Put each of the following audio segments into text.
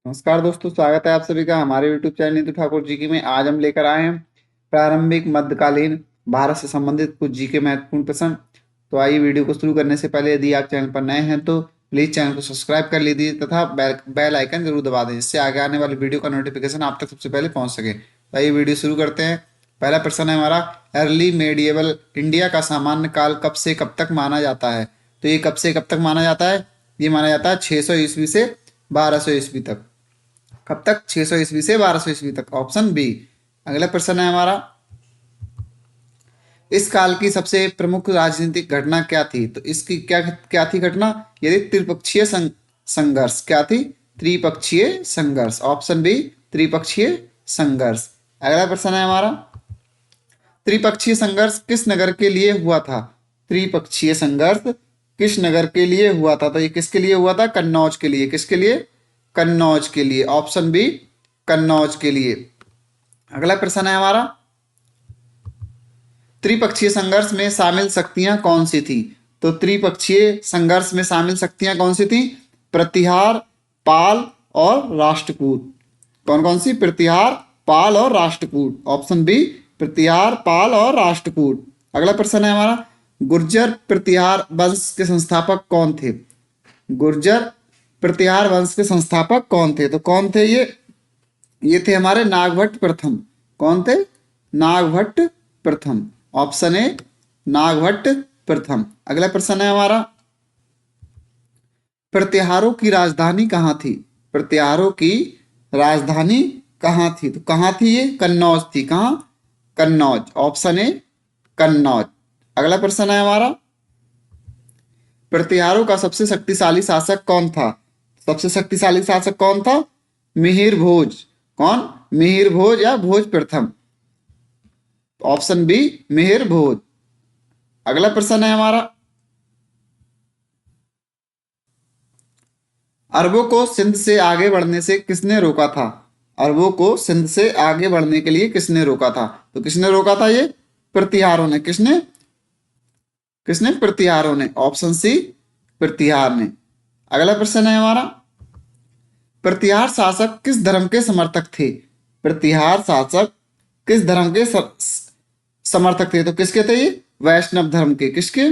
नमस्कार दोस्तों, स्वागत है आप सभी का हमारे YouTube channel Neetu Thakur GK में। आज हम लेकर आए हैं प्रारंभिक मध्यकालीन भारत से संबंधित कुछ जीके महत्वपूर्ण प्रश्न। तो आइए वीडियो को शुरू करने से पहले यदि आप चैनल पर नए हैं तो प्लीज़ चैनल को सब्सक्राइब कर लीजिए तथा बेल आइकन जरूर दबा दें, जिससे आगे आने वाली वीडियो का नोटिफिकेशन आप तक सबसे पहले पहुँच सके। तो आइए वीडियो शुरू करते हैं। पहला प्रश्न है हमारा, अर्ली मेडिएवल इंडिया का सामान्य काल कब से कब तक माना जाता है? तो ये कब से कब तक माना जाता है? ये माना जाता है 600 ईस्वी से 1200 ईस्वी तक। कब तक? 600 ईस्वी से 1200 ईस्वी तक, ऑप्शन बी। अगला प्रश्न है हमारा, इस काल की सबसे प्रमुख राजनीतिक घटना क्या थी? तो इसकी क्या क्या थी घटना? यदि त्रिपक्षीय संघर्ष। क्या थी? त्रिपक्षीय संघर्ष, ऑप्शन बी, त्रिपक्षीय संघर्ष। अगला प्रश्न है हमारा, त्रिपक्षीय संघर्ष किस नगर के लिए हुआ था? त्रिपक्षीय संघर्ष किस नगर के लिए हुआ था? तो ये किसके लिए हुआ था? कन्नौज के लिए। किसके लिए? कन्नौज के लिए, ऑप्शन बी, कन्नौज के लिए। अगला प्रश्न है हमारा, त्रिपक्षीय संघर्ष में शामिल शक्तियां कौन सी थी? तो त्रिपक्षीय संघर्ष में शामिल शक्तियां कौन सी थी? प्रतिहार, पाल और राष्ट्रकूट। कौन कौन सी? प्रतिहार, पाल और राष्ट्रकूट, ऑप्शन बी, प्रतिहार, पाल और राष्ट्रकूट। अगला प्रश्न है हमारा, गुर्जर प्रतिहार वंश के संस्थापक कौन थे? गुर्जर प्रतिहार वंश के संस्थापक कौन थे? तो कौन थे ये थे हमारे नागभट्ट प्रथम। कौन थे? नागभट्ट प्रथम, ऑप्शन ए, नागभट्ट प्रथम। अगला प्रश्न है हमारा, प्रतिहारों की राजधानी कहाँ थी? प्रतिहारों की राजधानी कहाँ थी? तो कहाँ थी ये? कन्नौज थी। कहाँ? Kannauj, option A, Kannauj. अगला प्रश्न है हमारा, प्रतिहारों का सबसे शक्तिशाली शासक कौन था? सबसे शक्तिशाली शासक कौन था? मिहिर भोज। कौन? मिहिर भोज या भोज प्रथम, ऑप्शन बी, मिहिर भोज। अगला प्रश्न है हमारा, अरबों को सिंध से आगे बढ़ने से किसने रोका था? अरबों को सिंध से आगे बढ़ने के लिए किसने रोका था? तो किसने रोका था? ये प्रतिहारों ने। किसने? किसने? प्रतिहारों ने, ऑप्शन सी, प्रतिहार ने। अगला प्रश्न है हमारा, प्रतिहार शासक किस धर्म के समर्थक थे? प्रतिहार शासक किस धर्म के समर्थक थे? तो किसके थे ये? वैष्णव धर्म के। किसके?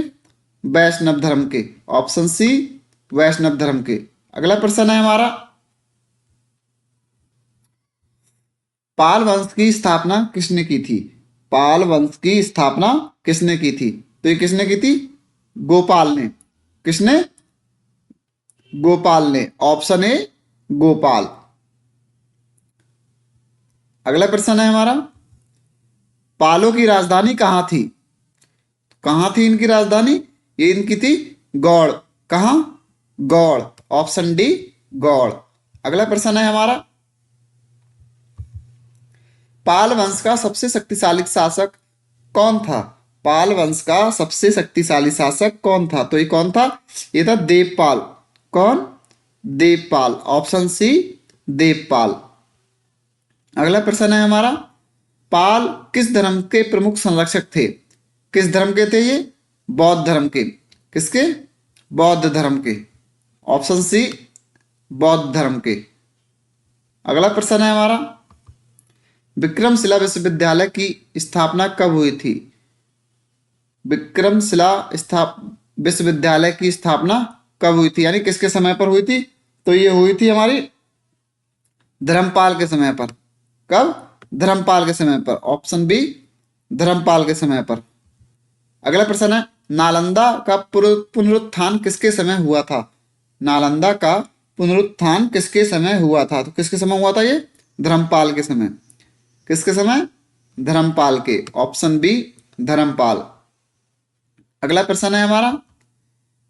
वैष्णव धर्म के, ऑप्शन सी, वैष्णव धर्म के। अगला प्रश्न है हमारा, पाल वंश की स्थापना किसने की थी? पाल वंश की स्थापना किसने की थी? तो ये किसने की थी? गोपाल ने। किसने? गोपाल ने, ऑप्शन ए, गोपाल। अगला प्रश्न है हमारा, पालों की राजधानी कहाँ थी? कहाँ थी इनकी राजधानी? ये इनकी थी गौड़। कहाँ? Gaur, option D, Gaur. अगला प्रश्न है हमारा, पाल वंश का सबसे शक्तिशाली शासक कौन था? पाल वंश का सबसे शक्तिशाली शासक कौन था? तो ये कौन था? ये था देवपाल। कौन? Devpal, option C, Devpal. अगला प्रश्न है हमारा, पाल किस धर्म के प्रमुख संरक्षक थे? किस धर्म के थे ये? बौद्ध धर्म के। किसके? बौद्ध धर्म के, ऑप्शन सी, बौद्ध धर्म के। अगला प्रश्न है हमारा, विक्रमशिला विश्वविद्यालय की स्थापना कब हुई थी? विक्रमशिला विश्वविद्यालय की स्थापना कब हुई थी, यानी किसके समय पर हुई थी? तो ये हुई थी हमारी धर्मपाल के समय पर। कब? धर्मपाल के समय पर, ऑप्शन बी, धर्मपाल के समय पर। अगला प्रश्न है, नालंदा का पुनरुत्थान किसके समय हुआ था? नालंदा का पुनरुत्थान किसके समय हुआ था? तो किसके समय हुआ था ये? धर्मपाल के समय। किसके समय? धर्मपाल के, ऑप्शन बी, धर्मपाल। अगला प्रश्न है हमारा,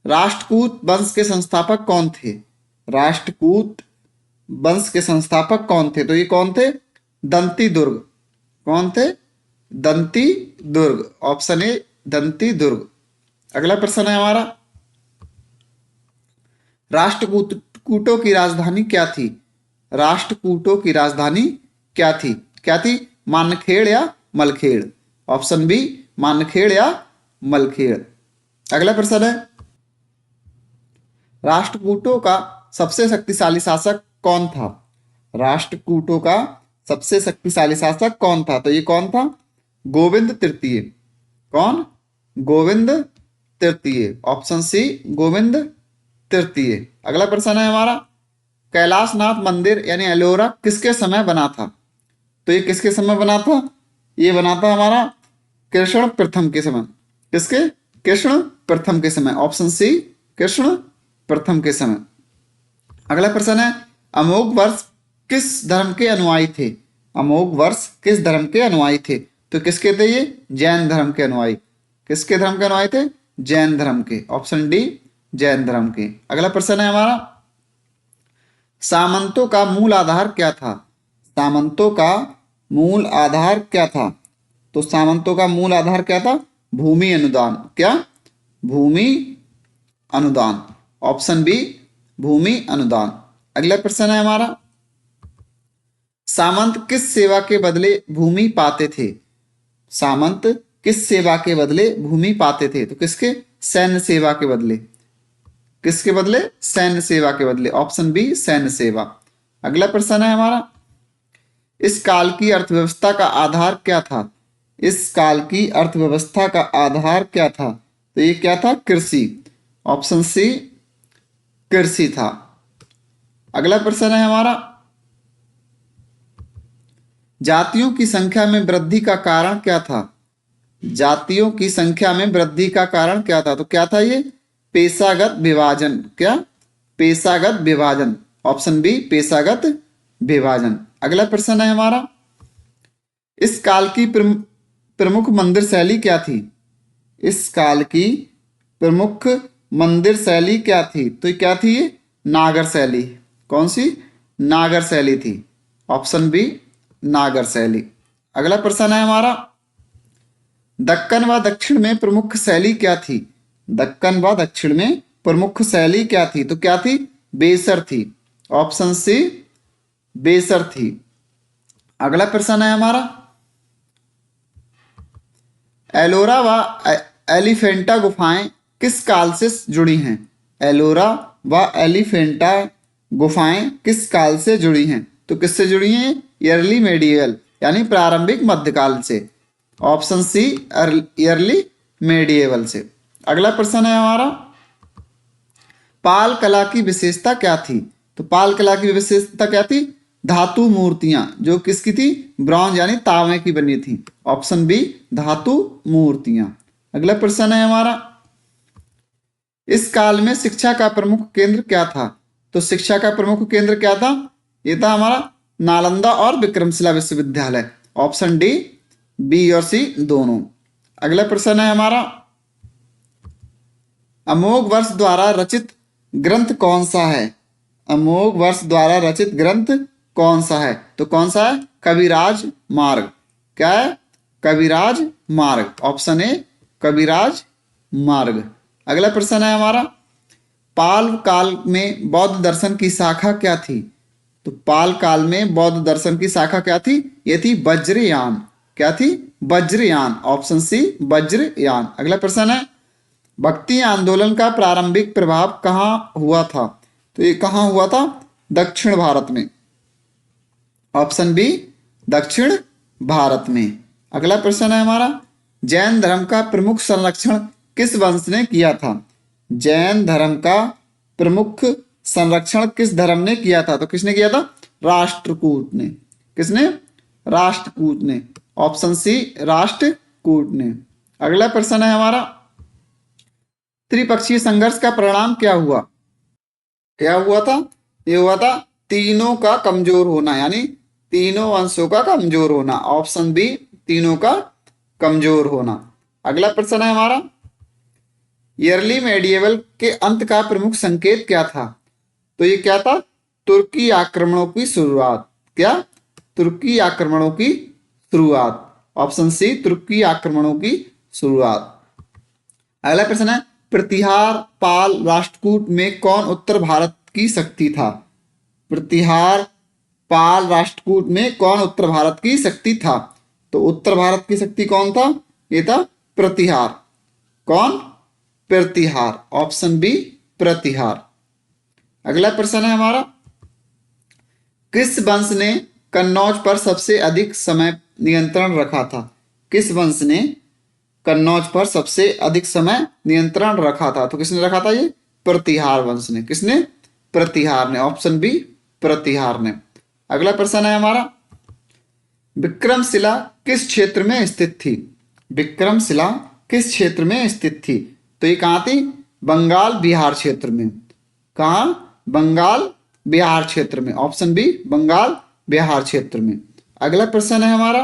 राष्ट्रकूट वंश के संस्थापक कौन थे? राष्ट्रकूट वंश के संस्थापक कौन थे? तो ये कौन थे? दंती दुर्ग। कौन थे? दंती दुर्ग, ऑप्शन ए, दंती दुर्ग। अगला प्रश्न है हमारा, राष्ट्रकूटों की राजधानी क्या थी? राष्ट्रकूटों की राजधानी क्या थी? क्या थी? मानखेड़ या मलखेड़, ऑप्शन बी, मानखेड़ या मलखेड़। अगला प्रश्न है, राष्ट्रकूटों का सबसे शक्तिशाली शासक कौन था? राष्ट्रकूटों का सबसे शक्तिशाली शासक कौन था? तो ये कौन था? गोविंद तृतीय। कौन? गोविंद तृतीय। ऑप्शन सी गोविंद तृतीय। अगला प्रश्न है हमारा, कैलाशनाथ मंदिर यानी एलोरा किसके समय बना था? तो ये किसके समय बना था? ये बना था हमारा कृष्ण प्रथम के समय। किसके? कृष्ण प्रथम के समय। ऑप्शन सी कृष्ण प्रथम के समय। अगला प्रश्न है, अमोघ वर्ष किस धर्म के अनुयायी थे? अमोघ वर्ष किस धर्म के अनुयायी थे? तो किसके थे ये? जैन धर्म के अनुयायी। किसके धर्म के अनुयायी थे? जैन धर्म के। ऑप्शन डी जैन धर्म के। अगला प्रश्न है हमारा, सामंतों का मूल आधार क्या था? सामंतों का मूल आधार क्या था? तो सामंतों का मूल आधार क्या था? भूमि अनुदान। क्या? भूमि अनुदान। ऑप्शन बी भूमि अनुदान। अगला प्रश्न है हमारा, सामंत किस सेवा के बदले भूमि पाते थे? सामंत किस सेवा के बदले भूमि पाते थे? तो किसके? सैन्य सेवा के बदले। किसके बदले? सैन्य सेवा के बदले। ऑप्शन बी सैन्य सेवा। अगला प्रश्न है हमारा, इस काल की अर्थव्यवस्था का आधार क्या था? इस काल की अर्थव्यवस्था का आधार क्या था? तो ये क्या था? कृषि। ऑप्शन सी कृषि था। अगला प्रश्न है हमारा, जातियों की संख्या में वृद्धि का कारण क्या था? जातियों की संख्या में वृद्धि का कारण क्या था? तो क्या था ये? पेशागत विभाजन। क्या? पेशागत विभाजन। ऑप्शन बी पेशागत विभाजन। अगला प्रश्न है हमारा, इस काल की प्रमुख मंदिर शैली क्या थी? इस काल की प्रमुख मंदिर शैली क्या थी? तो क्या थी ये? नागर शैली। कौन सी? नागर शैली थी। ऑप्शन बी नागर शैली। अगला प्रश्न है हमारा, दक्कन व दक्षिण में प्रमुख शैली क्या थी? दक्कन व दक्षिण में प्रमुख शैली क्या थी? तो क्या थी? बेसर थी। ऑप्शन सी बेसर थी। अगला प्रश्न है हमारा, एलोरा व एलिफेंटा गुफाएं किस काल से जुड़ी हैं? एलोरा व एलिफेंटा गुफाएं किस काल से जुड़ी हैं? तो किससे जुड़ी हैं? अर्ली मेडिएवल यानी प्रारंभिक मध्यकाल से। ऑप्शन सी अर्ली मेडिएवल से। अगला प्रश्न है हमारा, पाल कला की विशेषता क्या थी? तो पाल कला की विशेषता क्या थी? धातु मूर्तियां, जो किसकी थी? ब्रॉन्ज यानी तांबे की बनी थी। ऑप्शन बी धातु मूर्तियां। अगला प्रश्न है हमारा, इस काल में शिक्षा का प्रमुख केंद्र क्या था? तो शिक्षा का प्रमुख केंद्र क्या था? ये था हमारा नालंदा और विक्रमशिला विश्वविद्यालय। ऑप्शन डी बी और सी दोनों। अगला प्रश्न है हमारा, अमोघ वर्ष द्वारा रचित ग्रंथ कौन सा है? अमोघ वर्ष द्वारा रचित ग्रंथ कौन सा है? तो कौन सा है? कविराज मार्ग। क्या है? कविराज मार्ग। ऑप्शन ए कविराज मार्ग। अगला प्रश्न है हमारा, पाल काल में बौद्ध दर्शन की शाखा क्या थी? तो पाल काल में बौद्ध दर्शन की शाखा क्या थी? ये थी वज्रयान। क्या थी? वज्रयान। Option C Vajrayana. अगला प्रश्न है, भक्ति आंदोलन का प्रारंभिक प्रभाव कहाँ हुआ था? तो ये कहाँ हुआ था? दक्षिण भारत में। ऑप्शन बी दक्षिण भारत में। अगला प्रश्न है हमारा, जैन धर्म का प्रमुख संरक्षण किस वंश ने किया था? जैन धर्म का प्रमुख संरक्षण किस धर्म ने किया था? तो किसने किया था? राष्ट्रकूट ने। किसने? राष्ट्रकूट ने। ऑप्शन सी राष्ट्रकूट ने। अगला प्रश्न है हमारा, त्रिपक्षीय संघर्ष का परिणाम क्या हुआ? क्या हुआ था? ये हुआ था तीनों का कमजोर होना, यानी तीनों वंशों का कमजोर होना। ऑप्शन बी तीनों का कमजोर होना। अगला प्रश्न है हमारा, अर्ली मेडिएवल के अंत का प्रमुख संकेत क्या था? तो ये क्या था? तुर्की आक्रमणों की शुरुआत। क्या? तुर्की आक्रमणों की शुरुआत। ऑप्शन सी तुर्की आक्रमणों की शुरुआत। अगला प्रश्न है, प्रतिहार पाल राष्ट्रकूट में कौन उत्तर भारत की शक्ति था? प्रतिहार पाल राष्ट्रकूट में कौन उत्तर भारत की शक्ति था? तो उत्तर भारत की शक्ति कौन था? ये था प्रतिहार। कौन? प्रतिहार। ऑप्शन बी प्रतिहार। अगला प्रश्न है हमारा, किस वंश ने कन्नौज पर सबसे अधिक समय नियंत्रण रखा था? किस वंश ने कन्नौज पर सबसे अधिक समय नियंत्रण रखा था? तो किसने रखा था? ये प्रतिहार वंश ने। किसने? प्रतिहार ने। ऑप्शन बी, प्रतिहार ने। अगला प्रश्न है हमारा, विक्रमशिला किस क्षेत्र में स्थित थी? विक्रमशिला किस क्षेत्र में स्थित थी? तो ये कहाँ थी? बंगाल बिहार क्षेत्र में। कहाँ? बंगाल बिहार क्षेत्र में। ऑप्शन बी, बंगाल बिहार क्षेत्र में। अगला प्रश्न है हमारा,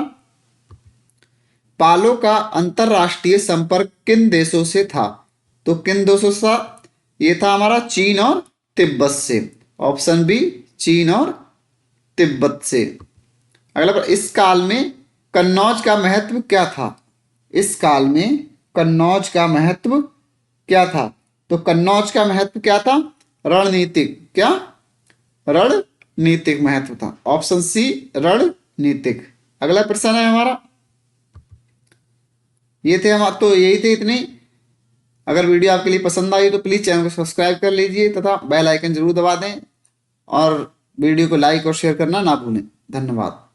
पालों का अंतरराष्ट्रीय संपर्क किन देशों से था? तो किन देशों से था? ये था हमारा चीन और तिब्बत से। ऑप्शन बी, चीन और तिब्बत से। अगला प्रश्न, इस काल में कन्नौज का महत्व क्या था? इस काल में कन्नौज का महत्व क्या था? तो कन्नौज का महत्व क्या था? रणनीतिक। क्या? रणनीतिक महत्व था। ऑप्शन सी, रणनीतिक। अगला प्रश्न है हमारा, ये थे हम तो यही थे इतने। अगर वीडियो आपके लिए पसंद आई तो प्लीज़ चैनल को सब्सक्राइब कर लीजिए तथा बेल आइकन जरूर दबा दें और वीडियो को लाइक और शेयर करना ना भूलें। धन्यवाद।